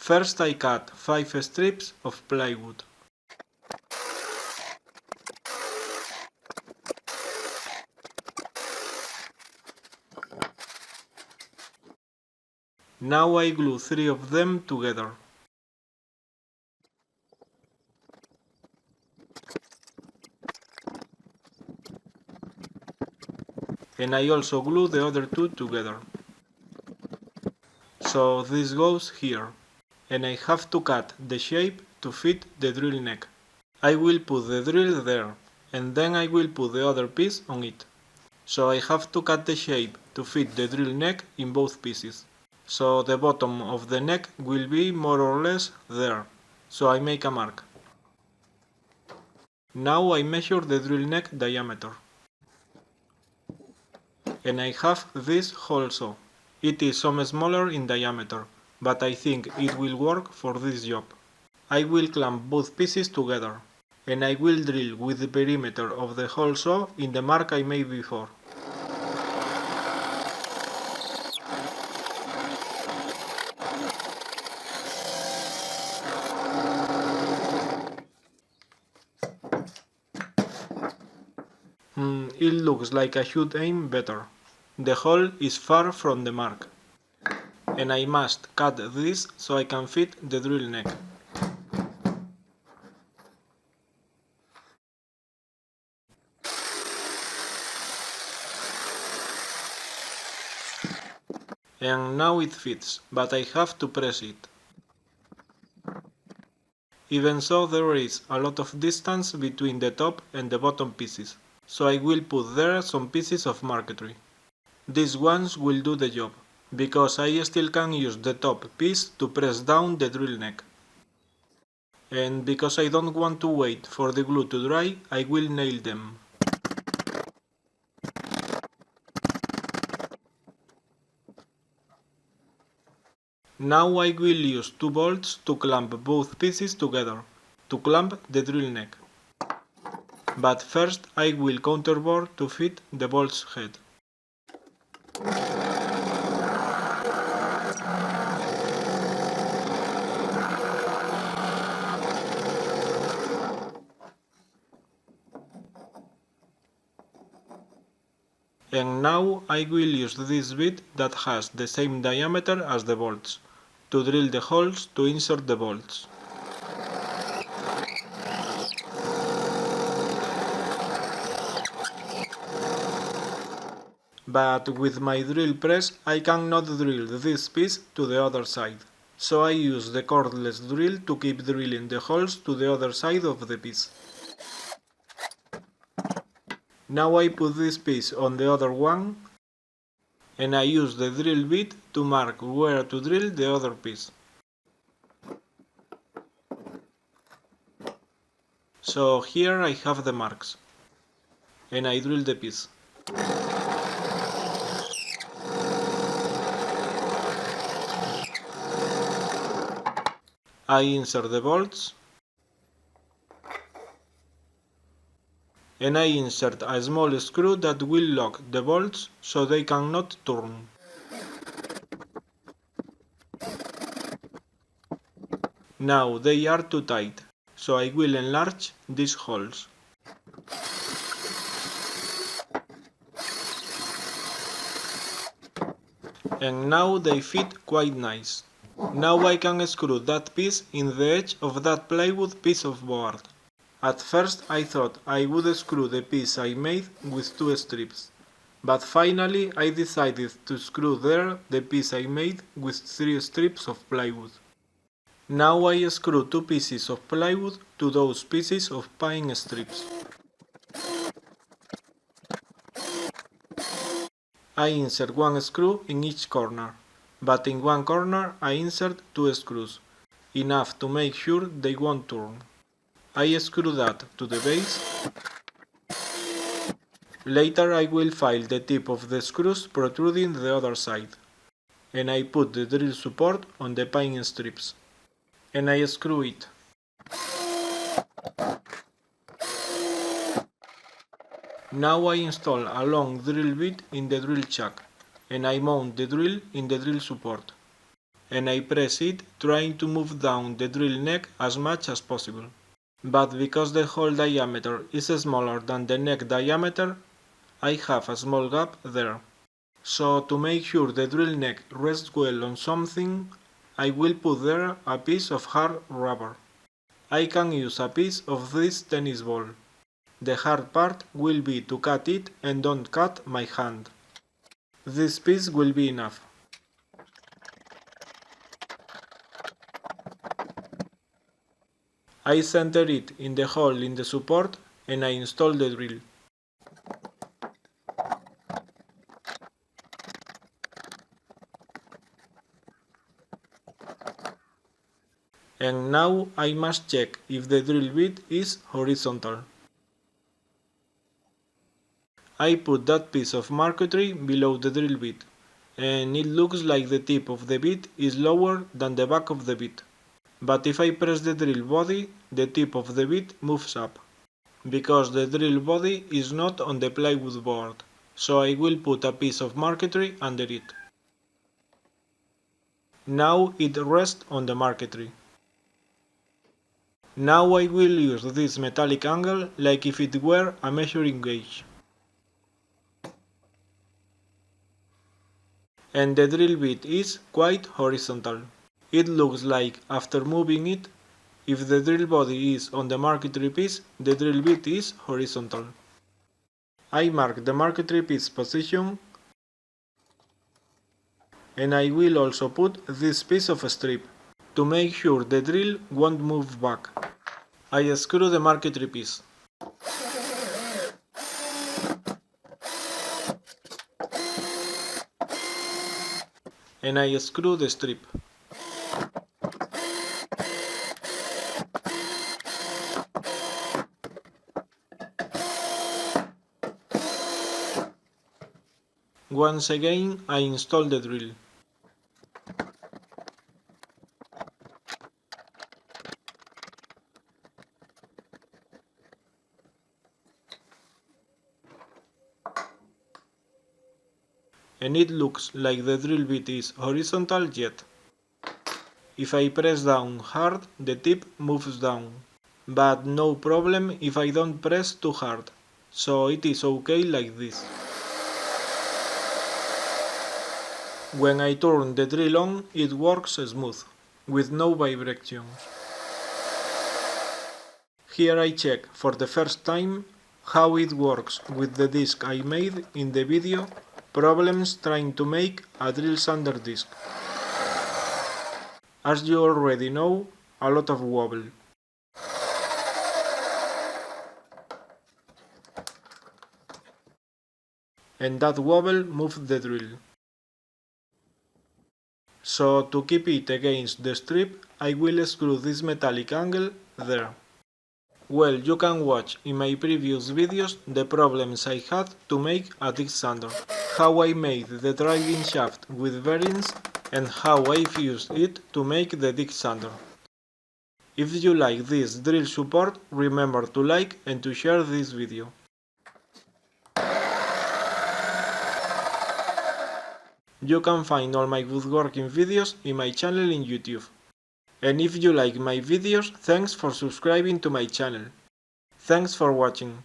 First I cut 5 strips of plywood. Now I glue 3 of them together. And I also glue the other 2 together. So this goes here. And I have to cut the shape to fit the drill neck. I will put the drill there, and then I will put the other piece on it. So I have to cut the shape to fit the drill neck in both pieces. So the bottom of the neck will be more or less there. So I make a mark. Now I measure the drill neck diameter. And I have this hole saw. It is some smaller in diameter, but I think it will work for this job. I will clamp both pieces together, and I will drill with the perimeter of the hole saw in the mark I made before. It looks like I should aim better. The hole is far from the mark, and I must cut this so I can fit the drill neck. And now it fits, but I have to press it. Even so, there is a lot of distance between the top and the bottom pieces, so I will put there some pieces of marquetry. These ones will do the job, because I still can use the top piece to press down the drill neck. And because I don't want to wait for the glue to dry, I will nail them. Now I will use 2 bolts to clamp both pieces together, to clamp the drill neck. But first I will counterbore to fit the bolt's head. And now I will use this bit that has the same diameter as the bolts, to drill the holes to insert the bolts. But with my drill press I cannot drill this piece to the other side, so I use the cordless drill to keep drilling the holes to the other side of the piece. Now I put this piece on the other one, and I use the drill bit to mark where to drill the other piece. So here I have the marks, and I drill the piece. I insert the bolts, and I insert a small screw that will lock the bolts so they cannot turn. Now they are too tight, so I will enlarge these holes. And now they fit quite nice. Now I can screw that piece in the edge of that plywood piece of board. At first I thought I would screw the piece I made with 2 strips, but finally I decided to screw there the piece I made with 3 strips of plywood. Now I screw 2 pieces of plywood to those pieces of pine strips. I insert 1 screw in each corner, but in one corner I insert 2 screws, enough to make sure they won't turn. I screw that to the base. Later I will file the tip of the screws protruding the other side, and I put the drill support on the pine strips, and I screw it. Now I install a long drill bit in the drill chuck, and I mount the drill in the drill support. and I press it, trying to move down the drill neck as much as possible. But because the hole diameter is smaller than the neck diameter, I have a small gap there. So to make sure the drill neck rests well on something, I will put there a piece of hard rubber. I can use a piece of this tennis ball. The hard part will be to cut it and don't cut my hand. This piece will be enough. I center it in the hole in the support and I install the drill. And now I must check if the drill bit is horizontal. I put that piece of marquetry below the drill bit, and it looks like the tip of the bit is lower than the back of the bit. But if I press the drill body, the tip of the bit moves up, because the drill body is not on the plywood board, so I will put a piece of marquetry under it. Now it rests on the marquetry. Now I will use this metallic angle like if it were a measuring gauge. And the drill bit is quite horizontal. It looks like after moving it, if the drill body is on the marquetry piece, the drill bit is horizontal. I mark the marquetry piece position, and I will also put this piece of strip to make sure the drill won't move back. I screw the marquetry piece. And I screw the strip. Once again, I install the drill. And it looks like the drill bit is horizontal yet. If I press down hard, the tip moves down. But no problem if I don't press too hard, so it is okay like this. When I turn the drill on, it works smooth, with no vibrations. Here I check for the first time how it works with the disc I made in the video Problems trying to make a drill sander disc. As you already know, a lot of wobble. And that wobble moved the drill. So to keep it against the strip, I will screw this metallic angle there. Well, you can watch in my previous videos the problems I had to make a disc sander, how I made the driving shaft with bearings, and how I fused it to make the disc sander. If you like this drill support, remember to like and to share this video. You can find all my woodworking videos in my channel in YouTube. And if you like my videos, thanks for subscribing to my channel. Thanks for watching.